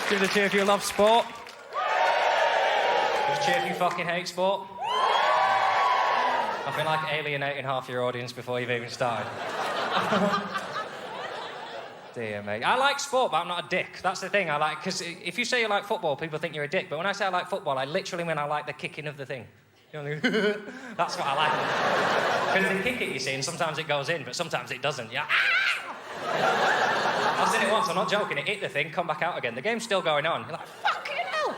Give it a cheer if you love sport. Just cheer if you fucking hate sport. I feel like alienating half your audience before you've even started. Dear me. I like sport, but I'm not a dick. That's the thing I like, because if you say you like football, people think you're a dick. But when I say I like football, I literally mean I like the kicking of the thing. You know, that's what I like. Because they kick it, you see, and sometimes it goes in, but sometimes it doesn't. Yeah. I've seen it once, I'm not joking. It hit the thing, come back out again. The game's still going on. You're like, fucking hell!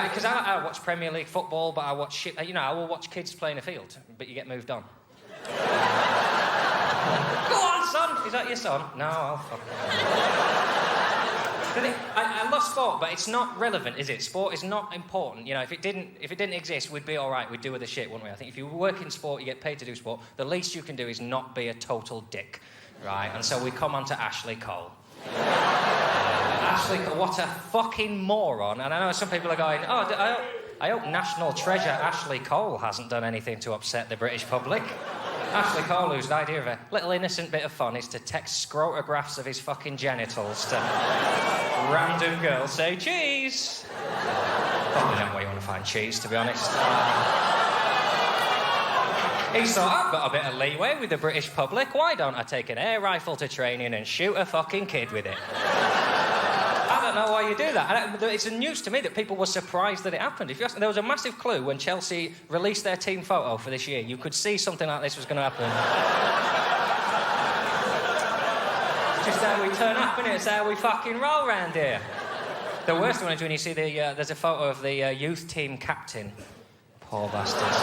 Because I watch Premier League football, but I watch shit. You know, I will watch kids play in a field, but you get moved on. Go on, son! Is that your son? No, I'll fucking... I love sport, but it's not relevant, is it? Sport is not important. You know, if it didn't exist, we'd be all right. We'd do other shit, wouldn't we? I think if you work in sport, you get paid to do sport. The least you can do is not be a total dick, right? And so we come on to Ashley Cole. Ashley Cole, what a fucking moron! And I know some people are going, oh, I hope national treasure Ashley Cole hasn't done anything to upset the British public. Ashley Cole, whose idea of a little innocent bit of fun is to text scrotographs of his fucking genitals to random girls, say cheese. Probably not where you want to find cheese, to be honest. He thought, I've got a bit of leeway with the British public. Why don't I take an air rifle to training and shoot a fucking kid with it? I don't know why you do that. It's news to me that people were surprised that it happened. If you ask, there was a massive clue when Chelsea released their team photo for this year. You could see something like this was going to happen. It's just how we turn up, innit? It's how we fucking roll round here. The worst one is when you see there's a photo of the youth team captain. Poor bastards.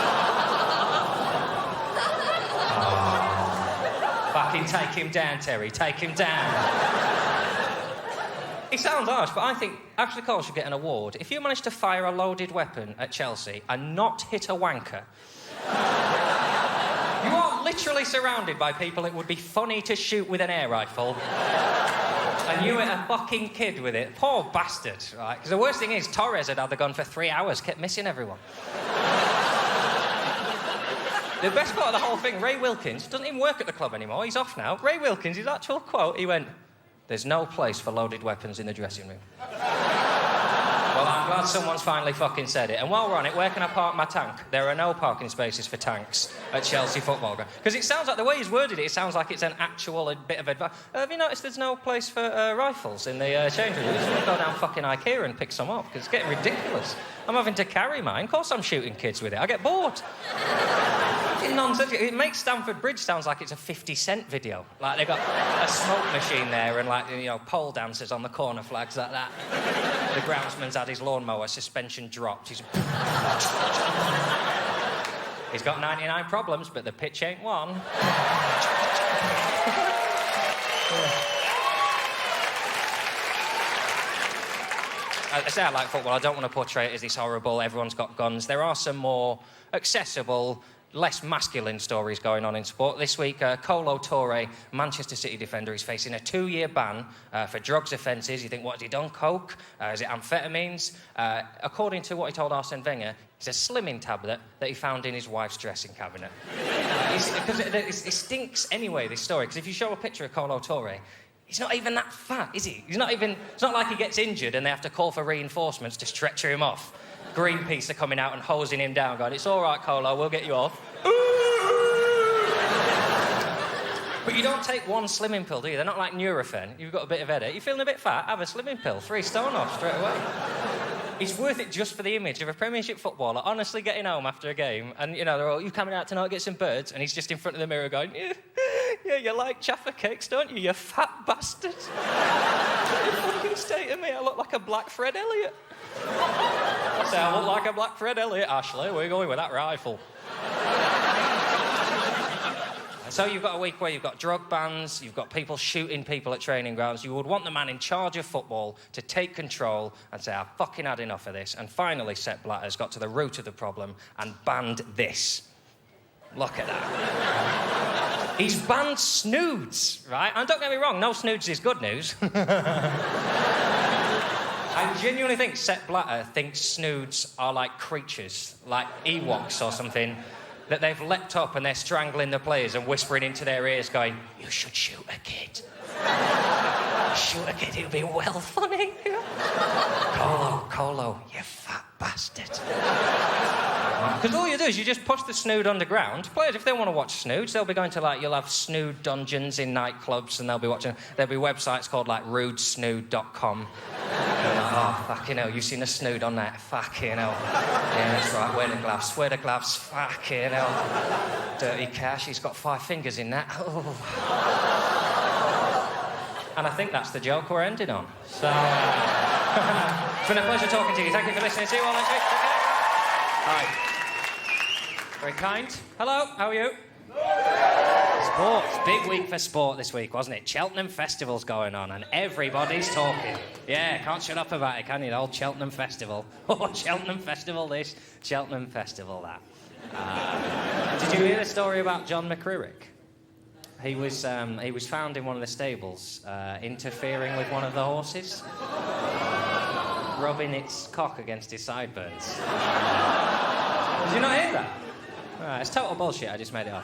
Oh. Fucking take him down, Terry. Take him down. It sounds harsh, but I think Ashley Cole should get an award. If you manage to fire a loaded weapon at Chelsea and not hit a wanker, you are literally surrounded by people it would be funny to shoot with an air rifle. And you hit a fucking kid with it. Poor bastard, right? Because the worst thing is, Torres had the gun for 3 hours, kept missing everyone. The best part of the whole thing, Ray Wilkins, doesn't even work at the club anymore. He's off now. Ray Wilkins, his actual quote, he went, "There's no place for loaded weapons in the dressing room." Well, I'm glad someone's finally fucking said it. And while we're on it, where can I park my tank? There are no parking spaces for tanks at Chelsea football ground. Because it sounds like, the way he's worded it, it sounds like it's an actual bit of advice. Have you noticed there's no place for rifles in the change room? You just want to go down fucking IKEA and pick some up, because it's getting ridiculous. I'm having to carry mine. Of course I'm shooting kids with it. I get bored. Nonsense. It makes Stamford Bridge sounds like it's a 50 Cent video. Like, they've got a smoke machine there and, like, you know, pole dancers on the corner flags like that. The groundsman's had his lawnmower suspension dropped. He's got 99 problems, but the pitch ain't one. I say I like football. I don't want to portray it as this horrible, everyone's got guns. There are some more accessible, less masculine stories going on in sport. This week, Kolo Touré, Manchester City defender, is facing a 2-year ban for drugs offences. You think, what has he done? Coke? Is it amphetamines? According to what he told Arsene Wenger, it's a slimming tablet that he found in his wife's dressing cabinet. Because it stinks anyway, this story, because if you show a picture of Kolo Touré, he's not even that fat, is he? It's not like he gets injured and they have to call for reinforcements to stretcher him off. Greenpeace are coming out and hosing him down, going, "It's all right, Kolo, we'll get you off." But you don't take one slimming pill, do you? They're not like Nurofen. You've got a bit of headache. You're feeling a bit fat, have a slimming pill. 3 stone off straight away. It's worth it just for the image of a Premiership footballer honestly getting home after a game and, you know, they're all, "You coming out tonight, get some birds?" And he's just in front of the mirror going, yeah, you like Jaffa cakes, don't you, you fat bastard? You fucking say to me I look like a black Fred Elliott. I say I look like a black Fred Elliott, Ashley. We're going with that rifle. So you've got a week where you've got drug bans, you've got people shooting people at training grounds. You would want the man in charge of football to take control and say, "I've fucking had enough of this." And finally, Sepp Blatter's got to the root of the problem and banned this. Look at that. He's banned snoods, right? And don't get me wrong, no snoods is good news. I genuinely think Sepp Blatter thinks snoods are like creatures, like Ewoks or something. that they've leapt up and they're strangling the players and whispering into their ears going, you should shoot a kid. Shoot a kid, it would be well funny. Colo, you fat bastard. Because all you do is you just push the snood underground. Players, if they want to watch snoods, they'll be going to, like, you'll have snood dungeons in nightclubs and they'll be watching, there'll be websites called, like, rudesnood.com. Oh, fucking hell, you've seen a snood on that? Fucking hell. Yeah, that's right, wear the gloves, fucking hell. Dirty cash, he's got 5 fingers in that. Oh. And I think that's the joke we're ending on. So, it's been a pleasure talking to you. Thank you for listening. See you all next week. Hi. Very kind. Hello, how are you? Sports. Big week for sport this week, wasn't it? Cheltenham Festival's going on and everybody's talking. Yeah, can't shut up about it, can you? The old Cheltenham Festival. Oh, Cheltenham Festival this, Cheltenham Festival that. Did you hear the story about Jon McCririck? He was found in one of the stables interfering with one of the horses, rubbing its cock against his sideburns. Did you not hear that? Right, it's total bullshit, I just made it up.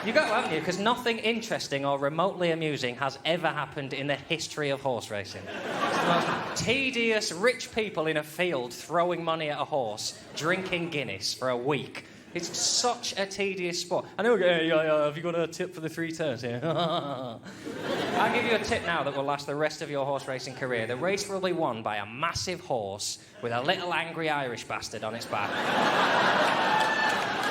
You got to, haven't you? Because nothing interesting or remotely amusing has ever happened in the history of horse racing. It's the most tedious, rich people in a field throwing money at a horse, drinking Guinness for a week. It's such a tedious sport. I know, yeah, have you got a tip for the 3 turns here? I'll give you a tip now that will last the rest of your horse racing career. The race will be won by a massive horse with a little angry Irish bastard on its back.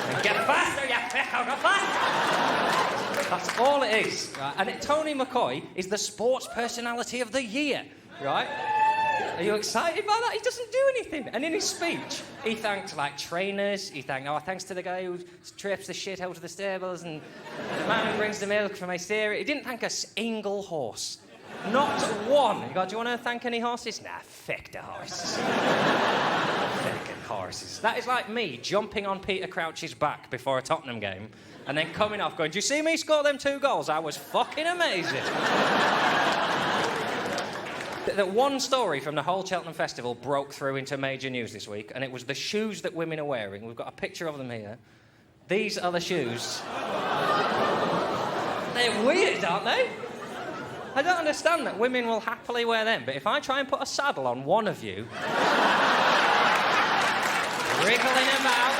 And get faster, you pickle, go faster! That's all it is, right? And Tony McCoy is the sports personality of the year, right? Are you excited by that? He doesn't do anything. And in his speech, he thanked, like, trainers. He thanked, thanks to the guy who trips the shit out of the stables and the man who brings the milk from my steer. He didn't thank a single horse. Not one. He goes, do you want to thank any horses? Nah, fuck the horses. Fucking horses. That is like me jumping on Peter Crouch's back before a Tottenham game and then coming off going, do you see me score them 2 goals? I was fucking amazing. The one story from the whole Cheltenham Festival broke through into major news this week, and it was the shoes that women are wearing. We've got a picture of them here. These are the shoes. They're weird, aren't they? I don't understand that women will happily wear them, but if I try and put a saddle on one of you, wriggling about,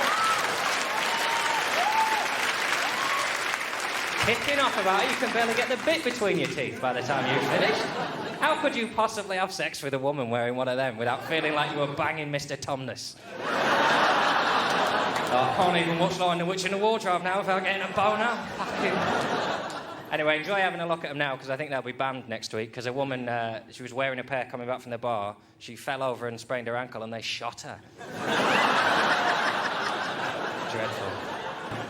kicking off about it, you can barely get the bit between your teeth by the time you've finished. How could you possibly have sex with a woman wearing one of them without feeling like you were banging Mr. Tumnus? I can't even watch Lion the Witch in the Wardrobe now without getting a boner. Fucking... Anyway, enjoy having a look at them now, because I think they'll be banned next week, because a woman, she was wearing a pair coming back from the bar. She fell over and sprained her ankle, and they shot her. Dreadful.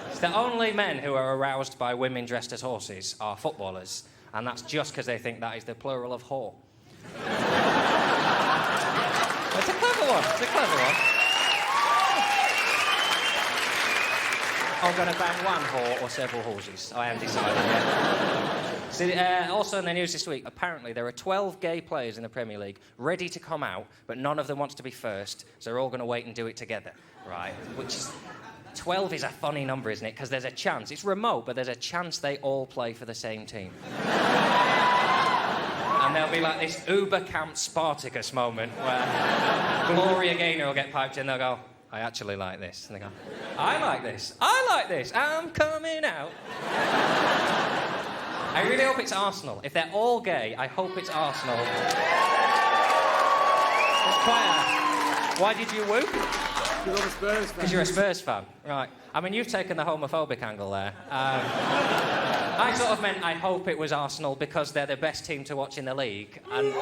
It's the only men who are aroused by women dressed as horses are footballers. And that's just because they think that is the plural of whore. It's a clever one. It's a clever one. I'm going to ban one whore or several horses. I am deciding yet. See, also in the news this week, apparently there are 12 gay players in the Premier League ready to come out, but none of them wants to be first, so they're all going to wait and do it together, right? Which is... 12 is a funny number, isn't it? Because there's a chance. It's remote, but there's a chance they all play for the same team. And there'll be like this Uber Camp Spartacus moment where Gloria Gaynor will get piped in, they'll go, I actually like this. And they go, I like this. I like this. I'm coming out. I really hope it's Arsenal. If they're all gay, I hope it's Arsenal. It's quite a... Why did you whoop? Because I'm a Spurs fan. Because you're a Spurs fan, right. I mean, you've taken the homophobic angle there. I sort of meant I hope it was Arsenal because they're the best team to watch in the league. And you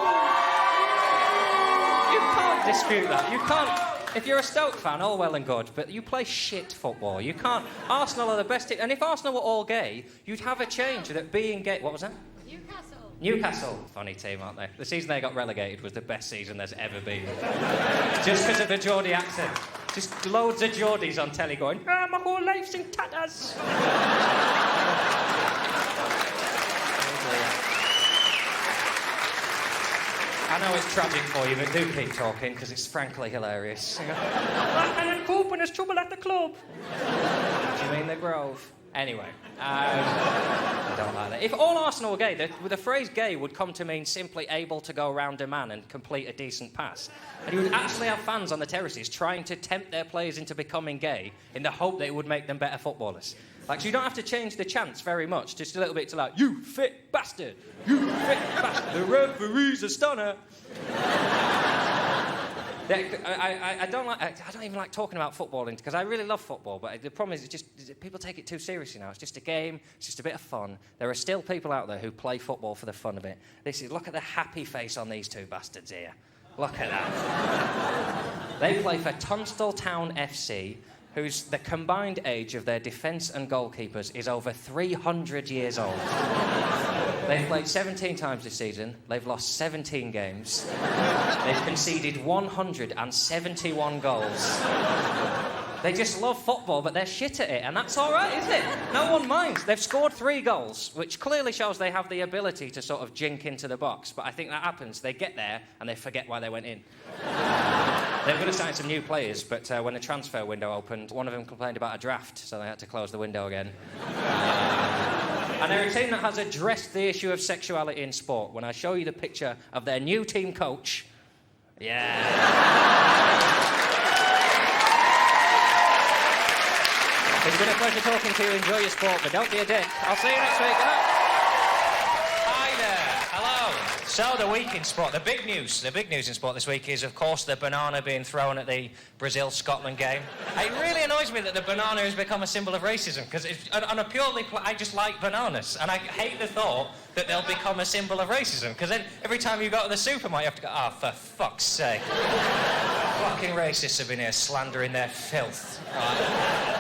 can't dispute that. You can't... If you're a Stoke fan, all well and good, but you play shit football. You can't... Arsenal are the best team. And if Arsenal were all gay, you'd have a change that being gay... What was that? Newcastle. Funny team, aren't they? The season they got relegated was the best season there's ever been. Just because of the Geordie accent. Just loads of Geordies on telly going, my whole life's in tatters. I know it's tragic for you, but do keep talking, because it's frankly hilarious. when there's trouble at the club. Do you mean the Grove? Anyway, I don't like that. If all Arsenal were gay, the phrase gay would come to mean simply able to go round a man and complete a decent pass. And you would actually have fans on the terraces trying to tempt their players into becoming gay in the hope that it would make them better footballers. Like, so you don't have to change the chants very much, just a little bit to like, you fit bastard, you fit bastard, the referee's a stunner. I don't even like talking about footballing because I really love football, but the problem is people take it too seriously now. It's just a game, it's just a bit of fun. There are still people out there who play football for the fun of it. Look at the happy face on these two bastards here. Look at that. They play for Tunstall Town FC, whose the combined age of their defence and goalkeepers is over 300 years old. They've played 17 times this season. They've lost 17 games. They've conceded 171 goals. They just love football, but they're shit at it, and that's all right, isn't it? No one minds. They've scored 3 goals, which clearly shows they have the ability to sort of jink into the box, but I think that happens. They get there, and they forget why they went in. They were going to sign some new players, but when the transfer window opened, one of them complained about a draft, so they had to close the window again. And they're a team that has addressed the issue of sexuality in sport. When I show you the picture of their new team coach... Yeah. It's been a pleasure talking to you. Enjoy your sport, but don't be a dick. I'll see you next week. Good night. Hi there. Hello. So, the week in sport. The big news in sport this week is, of course, the banana being thrown at the Brazil-Scotland game. It really annoys me that the banana has become a symbol of racism, because on a purely... I just like bananas, and I hate the thought that they'll become a symbol of racism, because then every time you go to the supermarket, you have to go, oh, for fuck's sake. Fucking racists have been here slandering their filth.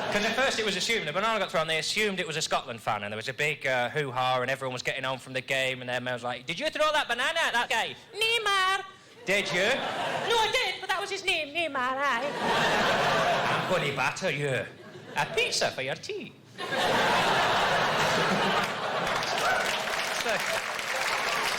Because at first it was assumed, the banana got thrown, they assumed it was a Scotland fan, and there was a big hoo-ha, and everyone was getting home from the game, and their man was like, did you throw that banana at that guy? Neymar! Did you? No, I did, but that was his name, Neymar, aye. I'm going to batter you. A pizza for your tea.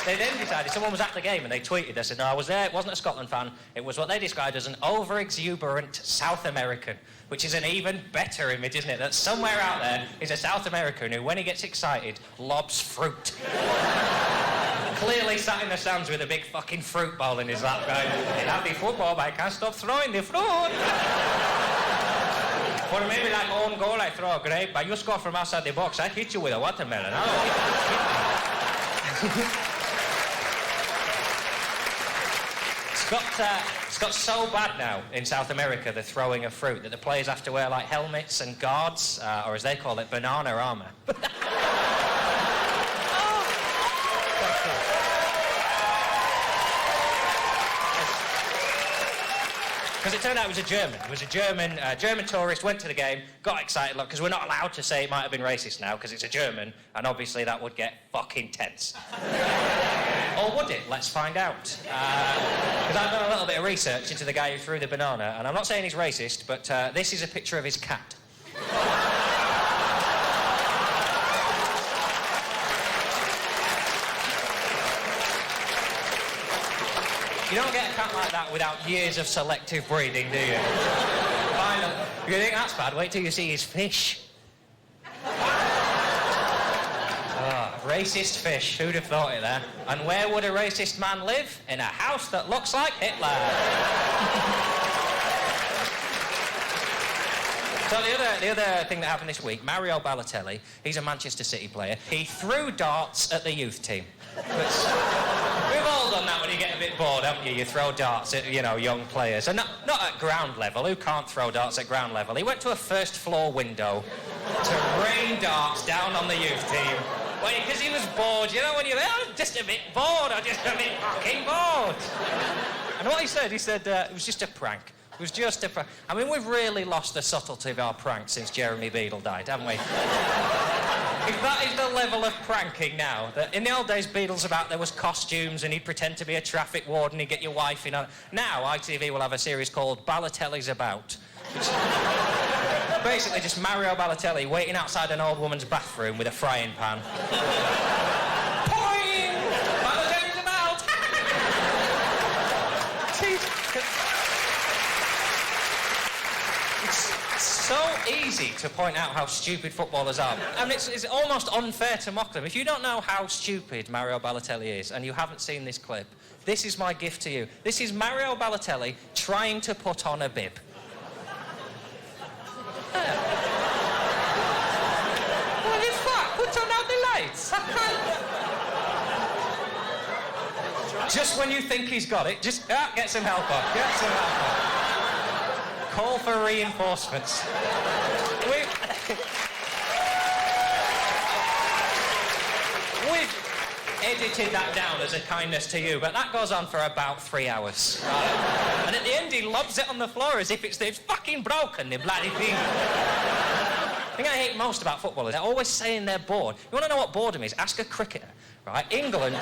They then decided, someone was at the game and they tweeted, they said, no, I was there, it wasn't a Scotland fan, it was what they described as an over-exuberant South American, which is an even better image, isn't it? That somewhere out there is a South American who, when he gets excited, lobs fruit. Clearly sat in the stands with a big fucking fruit bowl in his lap going, I love the football, but I can't stop throwing the fruit. Or maybe like own goal, I throw a grape, but you score from outside the box, I hit you with a watermelon. It's got so bad now in South America, the throwing of fruit, that the players have to wear like helmets and guards, or as they call it, banana armour. Because it turned out it was a German. It was a German tourist, went to the game, got excited, because we're not allowed to say it might have been racist now, because it's a German, and obviously that would get fucking tense. Or would it? Let's find out. Because I've done a little bit of research into the guy who threw the banana, and I'm not saying he's racist, but this is a picture of his cat. You don't get a cat like that without years of selective breeding, do you? Finally, you think that's bad? Wait till you see his fish. Racist fish, who'd have thought it there? And where would a racist man live? In a house that looks like Hitler. So the other thing that happened this week, Mario Balotelli, he's a Manchester City player, he threw darts at the youth team. Which, we've all done that when you get a bit bored, haven't you? You throw darts at, young players. And not at ground level. Who can't throw darts at ground level? He went to a first floor window to rain darts down on the youth team. Well, because he was bored, when you're just a bit bored, or just a bit fucking bored. And what he said, it was just a prank. It was just a prank. I mean, we've really lost the subtlety of our pranks since Jeremy Beadle died, haven't we? If that is the level of pranking now, that in the old days, Beadle's about there was costumes and he'd pretend to be a traffic warden, he'd get your wife in on it. Now, ITV will have a series called Balotelli's About. Which basically just Mario Balotelli waiting outside an old woman's bathroom with a frying pan. Poing! Balotelli's About! so easy to point out how stupid footballers are. I mean, it's almost unfair to mock them. If you don't know how stupid Mario Balotelli is and you haven't seen this clip, this is my gift to you. This is Mario Balotelli trying to put on a bib. What the fuck? Put on out the lights. Just when you think he's got it, just get some help on. Get some help on. Call for reinforcements. We've edited that down as a kindness to you, but that goes on for about 3 hours. And at the end, he lobs it on the floor as if it's fucking broken, the bloody thing. The thing I hate most about footballers, they're always saying they're bored. You want to know what boredom is? Ask a cricketer, right? England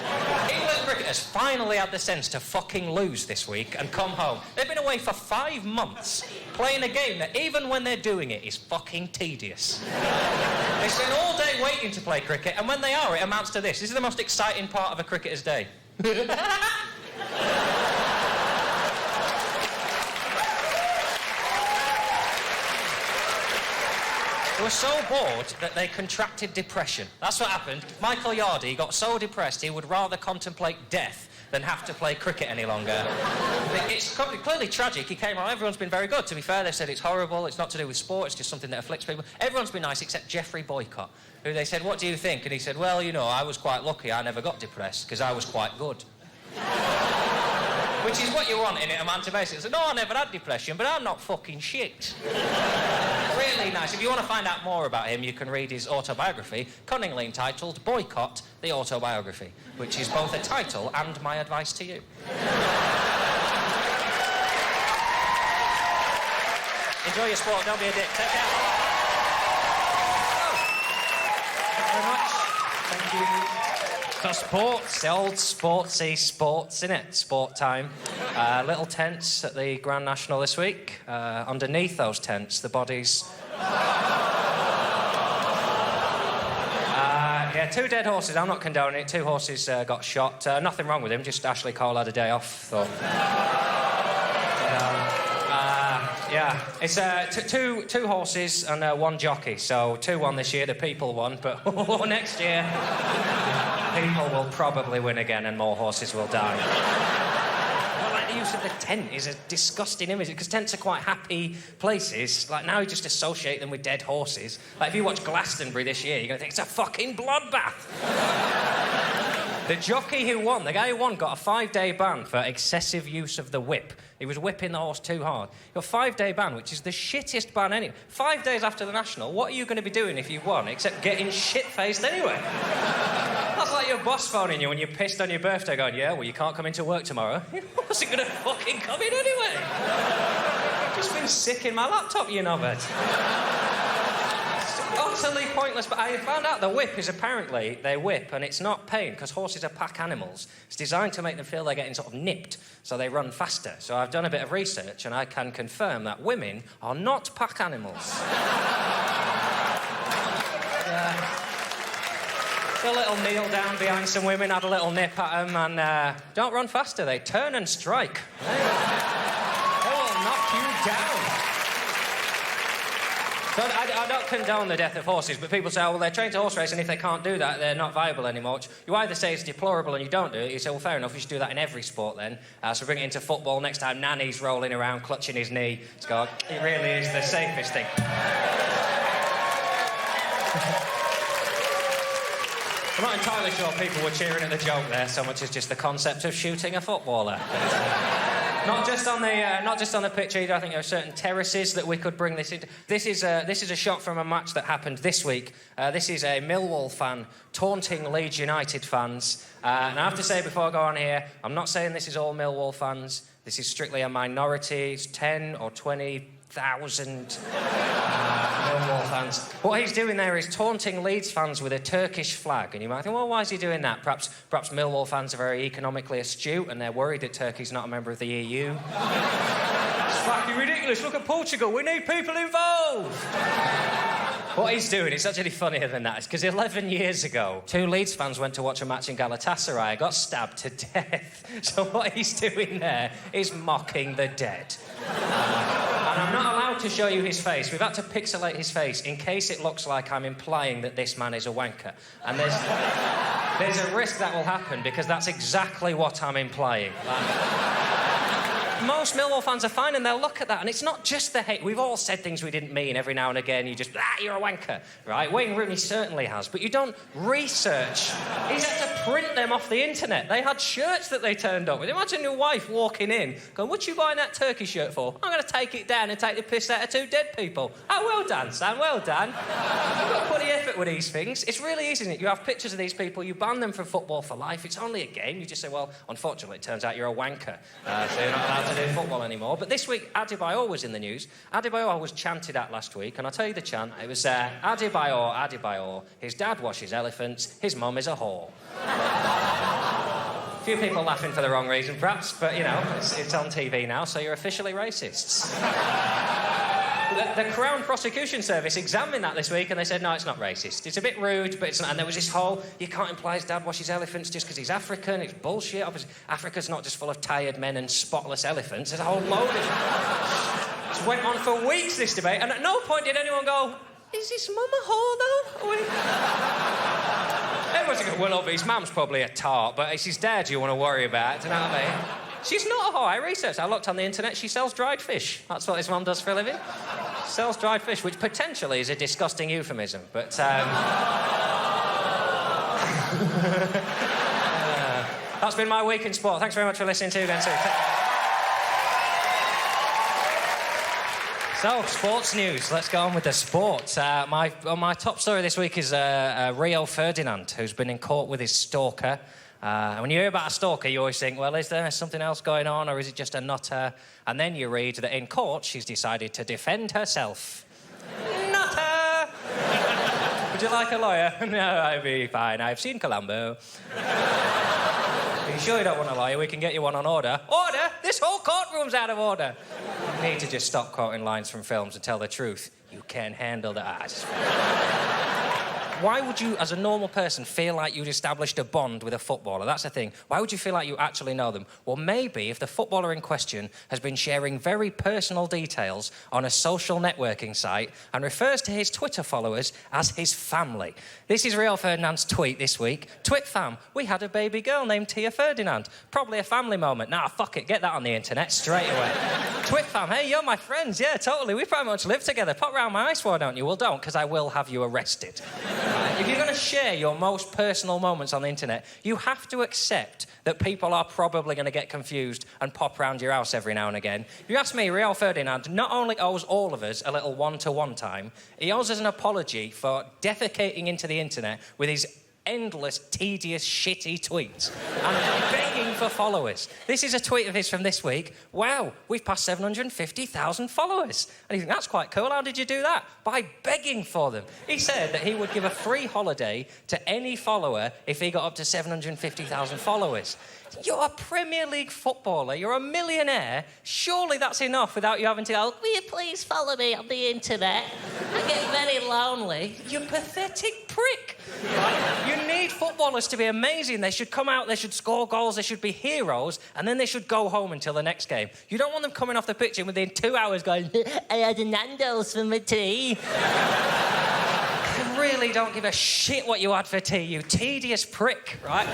cricketers finally had the sense to fucking lose this week and come home. They've been away for 5 months playing a game that, even when they're doing it, is fucking tedious. They spend all day waiting to play cricket, and when they are, it amounts to this. This is the most exciting part of a cricketer's day. They were so bored that they contracted depression. That's what happened. Michael Yardy got so depressed he would rather contemplate death than have to play cricket any longer. It's clearly tragic. He came on. Everyone's been very good. To be fair, they said it's horrible. It's not to do with sport. It's just something that afflicts people. Everyone's been nice except Jeffrey Boycott, who they said, "What do you think?" And he said, "Well, you know, I was quite lucky. I never got depressed because I was quite good." Which is what you want in it, a man to basically say, "No, I never had depression, but I'm not fucking shit." Really nice. If you want to find out more about him, you can read his autobiography, cunningly entitled Boycott, the Autobiography, which is both a title and my advice to you. Enjoy your sport, don't be a dick. Take care. Thank you very much. Thank you. So sports, the old sportsy sports, innit? Sport time. Little tents at the Grand National this week. Underneath those tents, the bodies... yeah, 2 dead horses. I'm not condoning it. 2 horses got shot. Nothing wrong with him, just Ashley Cole had a day off, thought. Yeah, it's two horses and 1 jockey. So 2 won this year, the people won, but next year... people will probably win again and more horses will die. Well, like, the use of the tent is a disgusting image, because tents are quite happy places. Like, now you just associate them with dead horses. Like, if you watch Glastonbury this year, you're going to think it's a fucking bloodbath. The jockey who won, the guy who won, got a 5-day ban for excessive use of the whip. He was whipping the horse too hard. He got a 5-day ban, which is the shittest ban anyway. 5 days after the National, what are you going to be doing if you won, except getting shit-faced anyway? That's like your boss phoning you when you're pissed on your birthday going, "Yeah, well, you can't come into work tomorrow." He wasn't going to fucking come in anyway. I've just been sick in my laptop, you knobhead. Utterly pointless, but I found out the whip is apparently, they whip and it's not pain, because horses are pack animals. It's designed to make them feel they're getting sort of nipped, so they run faster. So I've done a bit of research and I can confirm that women are not pack animals. A little kneel down behind some women, had a little nip at them, and don't run faster, they turn and strike. They will knock you down. So I don't condone the death of horses, but people say, "Oh, well, they're trained to horse race, and if they can't do that, they're not viable anymore." You either say it's deplorable and you don't do it, you say, "Well, fair enough, you should do that in every sport then." So bring it into football. Next time, Nanny's rolling around, clutching his knee. It's go, it really is the safest thing. I'm not entirely sure people were cheering at the joke there so much as just the concept of shooting a footballer. Not just on the pitch either. I think there are certain terraces that we could bring this into. This is a shot from a match that happened this week. This is a Millwall fan taunting Leeds United fans. And I have to say before I go on here, I'm not saying this is all Millwall fans. This is strictly a minority. It's 10 or 20,000 Millwall fans. What he's doing there is taunting Leeds fans with a Turkish flag. And you might think, well, why is he doing that? Perhaps Millwall fans are very economically astute and they're worried that Turkey's not a member of the EU. It's fucking ridiculous. Look at Portugal. We need people involved. What he's doing is actually funnier than that. It's because 11 years ago, 2 Leeds fans went to watch a match in Galatasaray and got stabbed to death. So what he's doing there is mocking the dead. And I'm not allowed about to show you his face. We've had to pixelate his face in case it looks like I'm implying that this man is a wanker. And there's a risk that will happen because that's exactly what I'm implying. Most Millwall fans are fine and they'll look at that, and it's not just the hate. We've all said things we didn't mean every now and again. You just, you're a wanker, right? Wayne Rooney certainly has, but you don't research. He's had to print them off the internet. They had shirts that they turned up with. Imagine your wife walking in, going, what you buying that turkey shirt for? I'm going to take it down and take the piss out of 2 dead people. Oh, well done, Sam, well done. You've got to put the effort with these things. It's really easy, isn't it? You have pictures of these people, you ban them from football for life. It's only a game. You just say, well, unfortunately, it turns out you're a wanker, so you're not allowed to do football anymore. But this week, Adebayor was in the news. Adebayor was chanted at last week, and I'll tell you the chant. It was, Adebayor, Adebayor, his dad washes elephants, his mum is a whore. A few people laughing for the wrong reason, perhaps, but, you know, it's on TV now, so you're officially racists. The Crown Prosecution Service examined that this week and they said, no, it's not racist. It's a bit rude, but it's not. And there was this whole, you can't imply his dad washes elephants just because he's African. It's bullshit. Obviously, Africa's not just full of tired men and spotless elephants. There's a whole load of... It went on for weeks, this debate, and at no point did anyone go, is his mum a whore, though? Everyone's going, well, his mum's probably a tart, but it's his dad you want to worry about, do you know what I mean? She's not a whore. I researched. I looked on the internet. She sells dried fish. That's what his mum does for a living. Sells dried fish, which potentially is a disgusting euphemism, but... that's been my week in sport. Thanks very much for listening to again, too. So, sports news. Let's go on with the sport. My top story this week is Rio Ferdinand, who's been in court with his stalker. When you hear about a stalker, you always think, well, is there something else going on, or is it just a nutter? And then you read that in court, she's decided to defend herself. Nutter! Would you like a lawyer? No, I'll be fine. I've seen Columbo. Are you sure you don't want a lawyer? We can get you one on order. Order? This whole courtroom's out of order. You need to just stop quoting lines from films and tell the truth. You can't handle the eyes. Why would you, as a normal person, feel like you'd established a bond with a footballer? That's the thing. Why would you feel like you actually know them? Well, maybe if the footballer in question has been sharing very personal details on a social networking site and refers to his Twitter followers as his family. This is Rio Ferdinand's tweet this week. Twit fam, we had a baby girl named Tia Ferdinand. Probably a family moment. Nah, fuck it, get that on the internet straight away. Twit fam, hey, you're my friends. Yeah, totally. We pretty much live together. Pop round my ice wall, don't you? Well, don't, because I will have you arrested. If you're going to share your most personal moments on the internet, you have to accept that people are probably going to get confused and pop round your house every now and again. If you ask me, Rio Ferdinand not only owes all of us a little one-to-one time, he owes us an apology for defecating into the internet with his endless, tedious, shitty tweets and begging for followers. This is a tweet of his from this week. Wow, we've passed 750,000 followers. And you think, that's quite cool. How did you do that? By begging for them. He said that he would give a free holiday to any follower if he got up to 750,000 followers. You're a Premier League footballer. You're a millionaire. Surely that's enough without you having to go, will you please follow me on the internet? I get very lonely. You pathetic prick. Right? You need footballers to be amazing. They should come out, they should score goals, they should be heroes, and then they should go home until the next game. You don't want them coming off the pitch and within 2 hours going, I had a Nando's for my tea. You really don't give a shit what you had for tea, you tedious prick, right?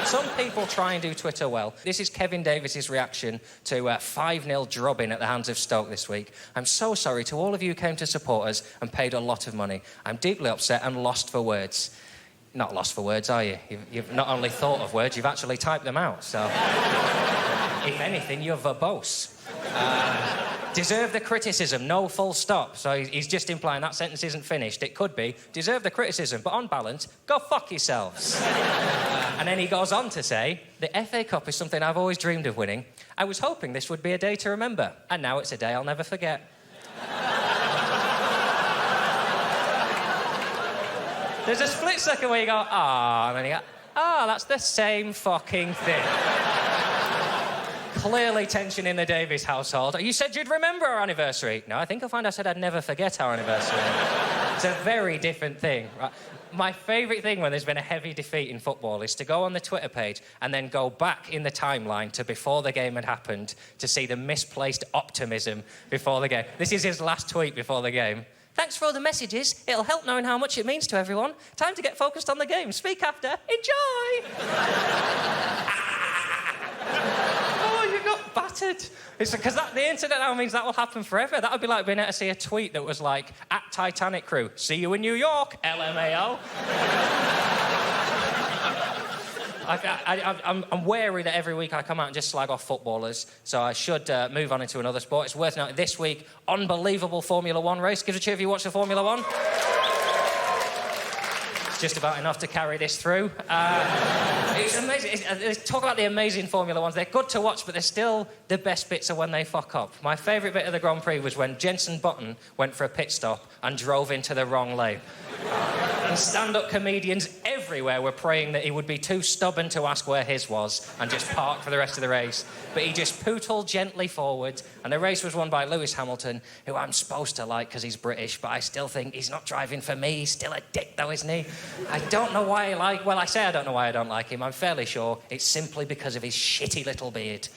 Some people try and do Twitter well. This is Kevin Davis's reaction to 5-0 drubbing at the hands of Stoke this week. I'm so sorry to all of you who came to support us and paid a lot of money. I'm deeply upset and lost for words. Not lost for words, are you? You've not only thought of words, you've actually typed them out, so... If anything, you're verbose. Deserve the criticism, no full stop. So he's just implying that sentence isn't finished. It could be, deserve the criticism, but on balance, go fuck yourselves. And then he goes on to say, the FA Cup is something I've always dreamed of winning. I was hoping this would be a day to remember, and now it's a day I'll never forget. There's a split second where you go, ah, and then you go, that's the same fucking thing. Clearly tension in the Davies household. You said you'd remember our anniversary. No, I think I said I'd never forget our anniversary. It's a very different thing. Right? My favourite thing when there's been a heavy defeat in football is to go on the Twitter page and then go back in the timeline to before the game had happened to see the misplaced optimism before the game. This is his last tweet before the game. Thanks for all the messages. It'll help knowing how much it means to everyone. Time to get focused on the game. Speak after. Enjoy! Oh, you got battered. It's because the internet now means that will happen forever. That would be like being able to see a tweet that was like, at Titanic crew, see you in New York, LMAO. I'm wary that every week I come out and just slag off footballers, so I should move on into another sport. It's worth noting this week, unbelievable Formula One race. Give us a cheer if you watch the Formula One. It's just about enough to carry this through. It's amazing. Talk about the amazing Formula Ones. They're good to watch, but they're still the best bits are when they fuck up. My favourite bit of the Grand Prix was when Jenson Button went for a pit stop and drove into the wrong lane. And stand-up comedians everywhere were praying that he would be too stubborn to ask where his was and just park for the rest of the race. But he just pootled gently forward, and the race was won by Lewis Hamilton, who I'm supposed to like because he's British, but I still think he's not driving for me. He's still a dick, though, isn't he? I don't know why I say I don't know why I don't like him. I'm fairly sure it's simply because of his shitty little beard.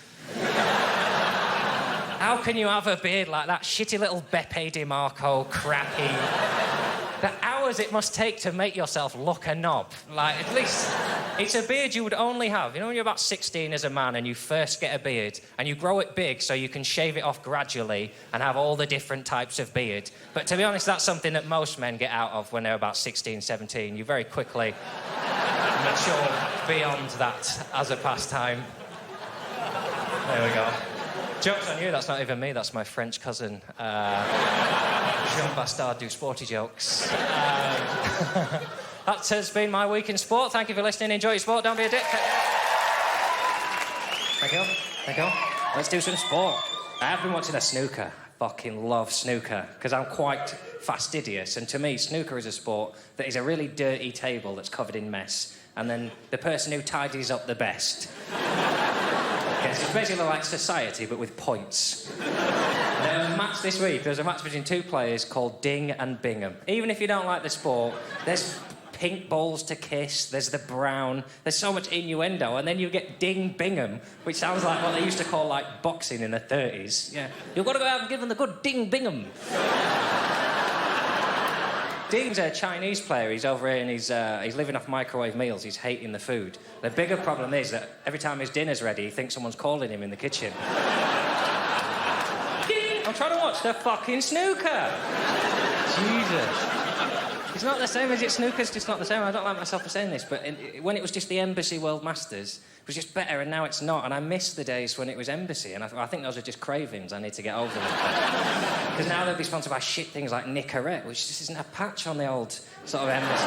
How can you have a beard like that? Shitty little Beppe Di Marco, crappy... The hours it must take to make yourself look a knob. Like, at least, it's a beard you would only have. You know when you're about 16 as a man and you first get a beard and you grow it big so you can shave it off gradually and have all the different types of beard. But to be honest, that's something that most men get out of when they're about 16, 17. You very quickly mature beyond that as a pastime. There we go. Joke's on you, that's not even me, that's my French cousin. Jean Bastard do sporty jokes. That has been my week in sport. Thank you for listening. Enjoy your sport. Don't be a dick. Thank you. Thank you. Let's do some sport. I have been watching a snooker. Fucking love snooker because I'm quite fastidious. And to me, snooker is a sport that is a really dirty table that's covered in mess. And then the person who tidies up the best. It's basically like society, but with points. There was a match this week. There was a match between two players called Ding and Bingham. Even if you don't like the sport, there's pink balls to kiss, there's the brown, there's so much innuendo, and then you get Ding Bingham, which sounds like what they used to call, like, boxing in the 30s. Yeah. You've got to go out and give them the good Ding Bingham. Ding's a Chinese player. He's over here and he's living off microwave meals. He's hating the food. The bigger problem is that every time his dinner's ready, he thinks someone's calling him in the kitchen. I'm trying to watch the fucking snooker. Jesus. It's not the same as it. Snooker's just not the same. I don't like myself for saying this, but when it was just the Embassy World Masters, it was just better, and now it's not. And I miss the days when it was Embassy, and I think those are just cravings. I need to get over them. Because now they'll be sponsored by shit things like Nicorette, which just isn't a patch on the old sort of Embassy.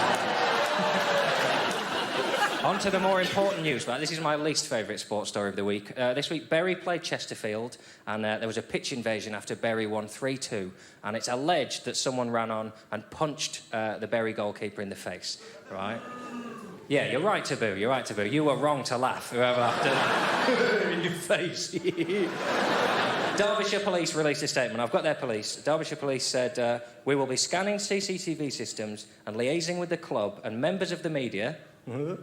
On to the more important news, right? This is my least favourite sports story of the week. This week, Bury played Chesterfield, and there was a pitch invasion after Bury won 3-2, and it's alleged that someone ran on and punched the Bury goalkeeper in the face, right? Yeah, you're right to boo, you're right to boo. You were wrong to laugh, whoever laughed at in your face. Derbyshire Police released a statement. I've got their police. Derbyshire Police said, we will be scanning CCTV systems and liaising with the club and members of the media... and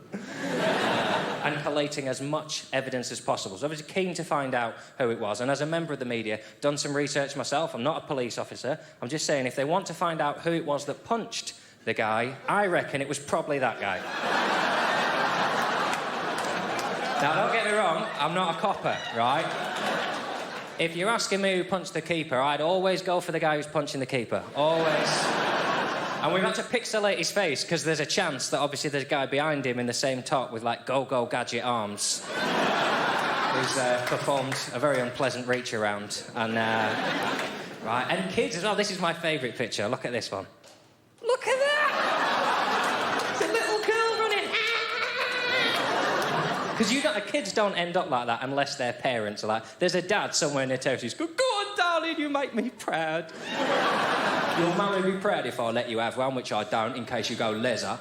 collating as much evidence as possible. So I was keen to find out who it was, and as a member of the media, done some research myself. I'm not a police officer. I'm just saying, if they want to find out who it was that punched the guy, I reckon it was probably that guy. Now, don't get me wrong, I'm not a copper, right? If you're asking me who punched the keeper, I'd always go for the guy who's punching the keeper. Always. And we've had to pixelate his face because there's a chance that obviously there's a guy behind him in the same top with, like, go-go gadget arms who's performed a very unpleasant reach around. And, right, and kids as well. This is my favourite picture. Look at this one. Look at that! It's a little girl running. Because kids don't end up like that unless their parents are like... There's a dad somewhere in their territory who's going, go on, darling, you make me proud. Your mum would be proud if I let you have one, which I don't, in case you go leather.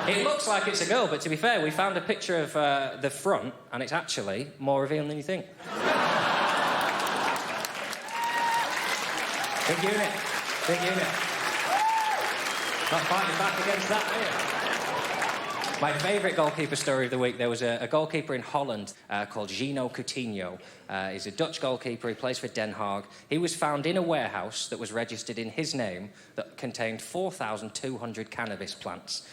It looks like it's a girl, but to be fair, we found a picture of the front, and it's actually more revealing than you think. Big unit. Big unit. Not fighting back against that, are you? My favourite goalkeeper story of the week, there was a goalkeeper in Holland called Gino Coutinho. He's a Dutch goalkeeper, he plays for Den Haag. He was found in a warehouse that was registered in his name that contained 4,200 cannabis plants.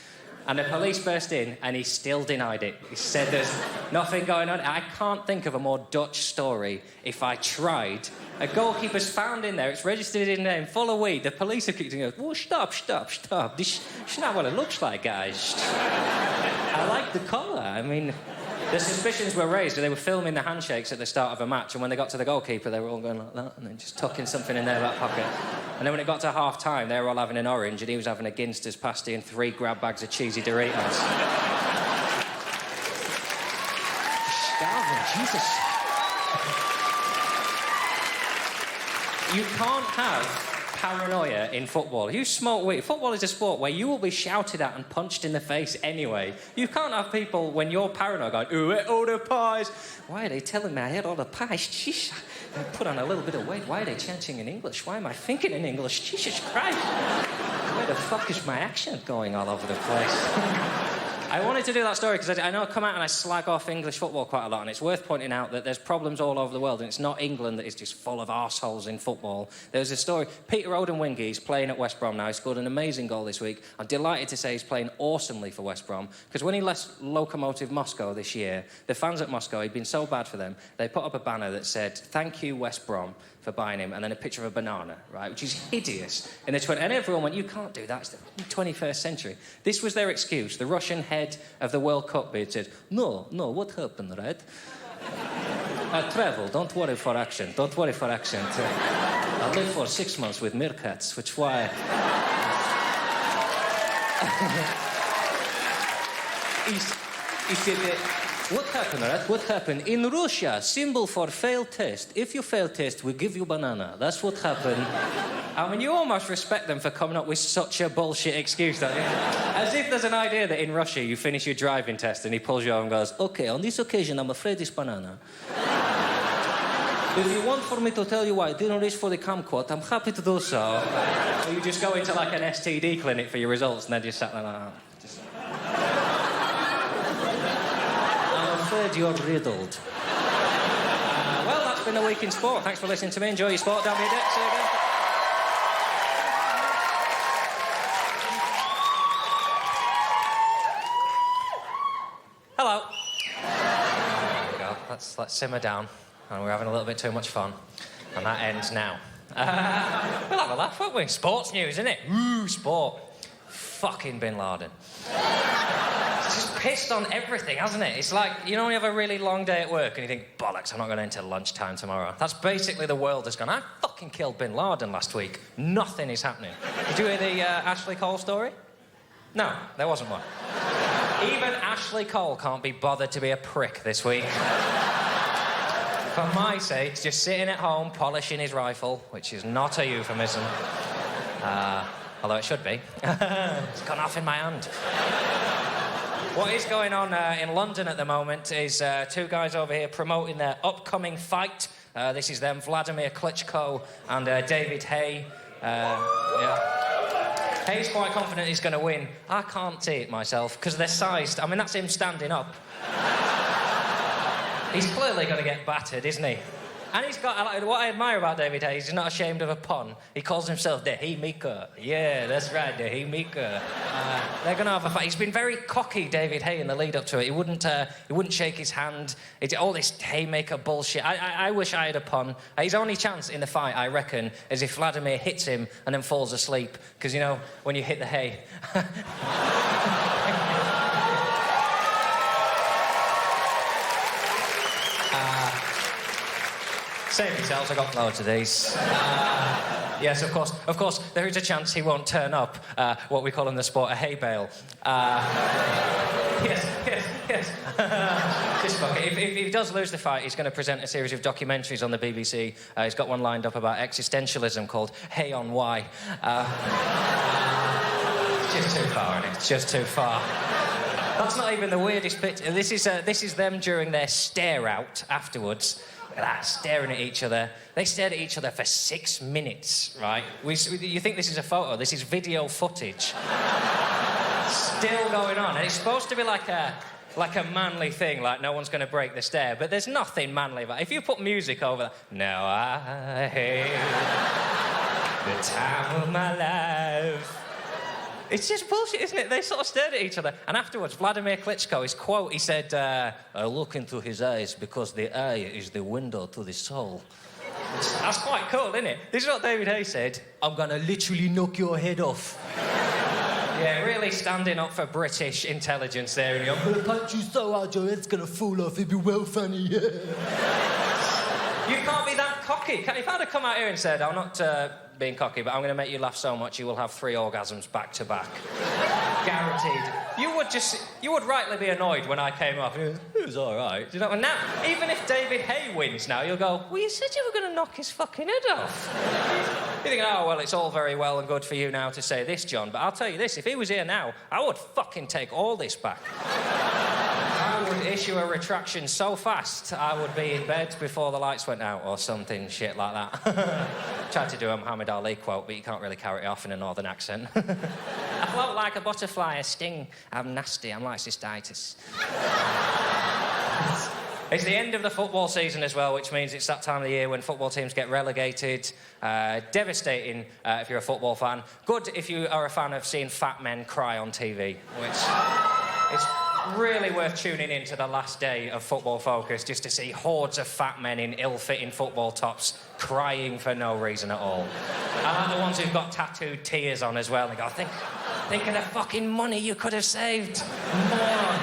And the police burst in, and he still denied it. He said there's nothing going on. I can't think of a more Dutch story if I tried. A goalkeeper's found in there, it's registered in his name, full of weed. The police are kicking going, oh, stop. This is not what it looks like, guys. I like the colour. I mean, the suspicions were raised. They were filming the handshakes at the start of a match, and when they got to the goalkeeper, they were all going like that, and then just tucking something in their back pocket. And then when it got to half-time, they were all having an orange, and he was having a Ginsters pasty and 3 grab bags of cheesy Doritos. Starving, Jesus. You can't have paranoia in football. You smoke weed. Football is a sport where you will be shouted at and punched in the face anyway. You can't have people, when you're paranoid, going, ooh, ate all the pies. Why are they telling me I ate all the pies? Sheesh. I put on a little bit of weight. Why are they chanting in English? Why am I thinking in English? Jesus Christ. Where the fuck is my accent going all over the place? I wanted to do that story because I know I come out and I slag off English football quite a lot, and it's worth pointing out that there's problems all over the world, and it's not England that is just full of arseholes in football. There's a story. Peter Odemwingie, he's playing at West Brom now. He scored an amazing goal this week. I'm delighted to say he's playing awesomely for West Brom, because when he left Lokomotiv Moscow this year, the fans at Moscow, he'd been so bad for them, they put up a banner that said, thank you, West Brom, for buying him, and then a picture of a banana, right, which is hideous. And everyone went, you can't do that, it's the 21st century. This was their excuse. The Russian head of the World Cup bid said, no, what happened, right? I travel, don't worry for action. I lived for 6 months with meerkats, which why... he said that... What happened, right? What happened? In Russia, symbol for failed test. If you fail test, we give you banana. That's what happened. I mean, you almost respect them for coming up with such a bullshit excuse, don't you? As if there's an idea that in Russia you finish your driving test and he pulls you over and goes, OK, on this occasion, I'm afraid it's banana. If you want for me to tell you why I didn't reach for the camquat, I'm happy to do so. Or you just go into, like, an STD clinic for your results and then just sat there like that. I'm afraid you're riddled. Well, that's been the week in sport. Thanks for listening to me. Enjoy your sport. Down your dick. See you again. Hello. There we go. Let's simmer down. And we're having a little bit too much fun. And that ends now. We'll have a laugh, won't we? Sports news, isn't it? Woo, sport. Fucking Bin Laden. It's just pissed on everything, hasn't it? It's like, you know, when you have a really long day at work and you think, bollocks, I'm not going into lunchtime tomorrow. That's basically the world has gone, I fucking killed Bin Laden last week. Nothing is happening. Did you hear the Ashley Cole story? No, there wasn't one. Even Ashley Cole can't be bothered to be a prick this week. For my sake, just sitting at home, polishing his rifle, which is not a euphemism. Although it should be. It's gone off in my hand. What is going on in London at the moment is 2 guys over here promoting their upcoming fight. This is them, Vladimir Klitschko and David Hay. Yeah. Hay's quite confident he's going to win. I can't see it myself, because they're sized. I mean, that's him standing up. He's clearly going to get battered, isn't he? And he's got... what I admire about David Hay is he's not ashamed of a pun. He calls himself the Haymaker. Yeah, that's right, the Haymaker. They're going to have a fight. He's been very cocky, David Hay, in the lead-up to it. He wouldn't shake his hand. All this Haymaker bullshit. I wish I had a pun. His only chance in the fight, I reckon, is if Vladimir hits him and then falls asleep. Because, you know, when you hit the hay... Save yourselves, I got loads of these. Yes, of course, there is a chance he won't turn up, what we call in the sport a hay bale. Yes. Just fuck it. If he does lose the fight, he's going to present a series of documentaries on the BBC. He's got one lined up about existentialism called Hay on Why. It's just too far, isn't it? It's just too far. That's not even the weirdest picture. This is them during their stare-out afterwards. Look at that, staring at each other. They stared at each other for 6 minutes, right? You think this is a photo? This is video footage. Still going on. And it's supposed to be like a manly thing, like no one's going to break the stare, but there's nothing manly about it. If you put music over that, now I hate the time of my life. It's just bullshit, isn't it? They sort of stared at each other. And afterwards, Vladimir Klitschko, his quote, he said, I look into his eyes because the eye is the window to the soul. That's quite cool, isn't it? This is what David Hay said. I'm going to literally knock your head off. Yeah, really standing up for British intelligence there. And I'm going to punch you so hard your head's going to fall off. It'd be well funny, yeah. You can't be that cocky. If I'd have come out here and said, I'm not being cocky, but I'm going to make you laugh so much you will have 3 orgasms back to back. Guaranteed. You would rightly be annoyed when I came up. It was all right. You know, and now, even if David Hay wins now, you'll go, well, you said you were going to knock his fucking head off. You're thinking, oh, well, it's all very well and good for you now to say this, John, but I'll tell you this, if he was here now, I would fucking take all this back. I would issue a retraction so fast, I would be in bed before the lights went out or something shit like that. Tried to do a Muhammad Ali quote, but you can't really carry it off in a northern accent. I float like a butterfly, a sting. I'm nasty, I'm like cystitis. It's the end of the football season as well, which means it's that time of the year when football teams get relegated. Devastating if you're a football fan. Good if you are a fan of seeing fat men cry on TV, which is really worth tuning in to the last day of Football Focus just to see hordes of fat men in ill-fitting football tops crying for no reason at all. I like the ones who've got tattooed tears on as well. They go, think of the fucking money you could have saved. Moron.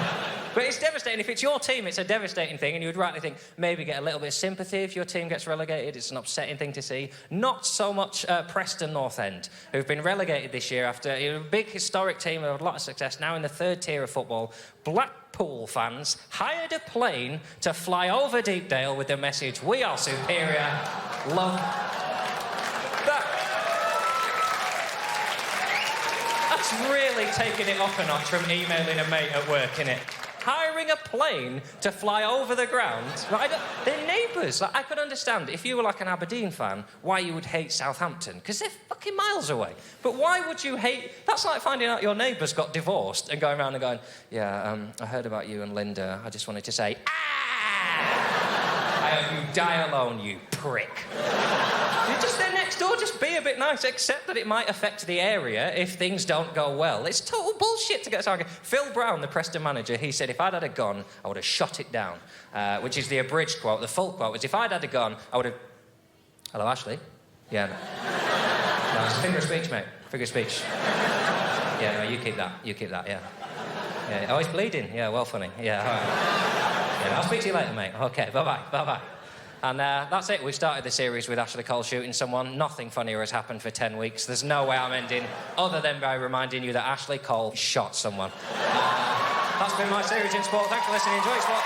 But it's devastating. If it's your team, it's a devastating thing, and you would rightly think maybe get a little bit of sympathy if your team gets relegated. It's an upsetting thing to see. Not so much Preston North End, who've been relegated this year after a big historic team with a lot of success, now in the 3rd tier of football. Blackpool fans hired a plane to fly over Deepdale with the message, we are superior, love... That's really taking it up a notch from emailing a mate at work, innit? Hiring a plane to fly over the ground. Like, they're neighbours. Like, I could understand if you were like an Aberdeen fan why you would hate Southampton, because they're fucking miles away. But why would you hate... That's like finding out your neighbours got divorced and going around and going, yeah, I heard about you and Linda. I just wanted to say, I hope you die alone, you prick. You're just there next door, just be a bit nice, accept that it might affect the area if things don't go well. It's total bullshit to get started. Phil Brown, the Preston manager, he said, if I'd had a gun, I would have shot it down, which is the abridged quote. The full quote was, if I'd had a gun, I would have... Hello, Ashley? Yeah. No, it's figure of speech, mate. Figure of speech. Yeah, no, you keep that, yeah. Yeah. Oh, he's bleeding. Yeah, well funny. Yeah, all right. Yeah, I'll speak to you later, mate. OK, bye-bye. And that's it. We started the series with Ashley Cole shooting someone. Nothing funnier has happened for 10 weeks. There's no way I'm ending other than by reminding you that Ashley Cole shot someone. That's been my series in sport. Thanks for listening. Enjoy sport.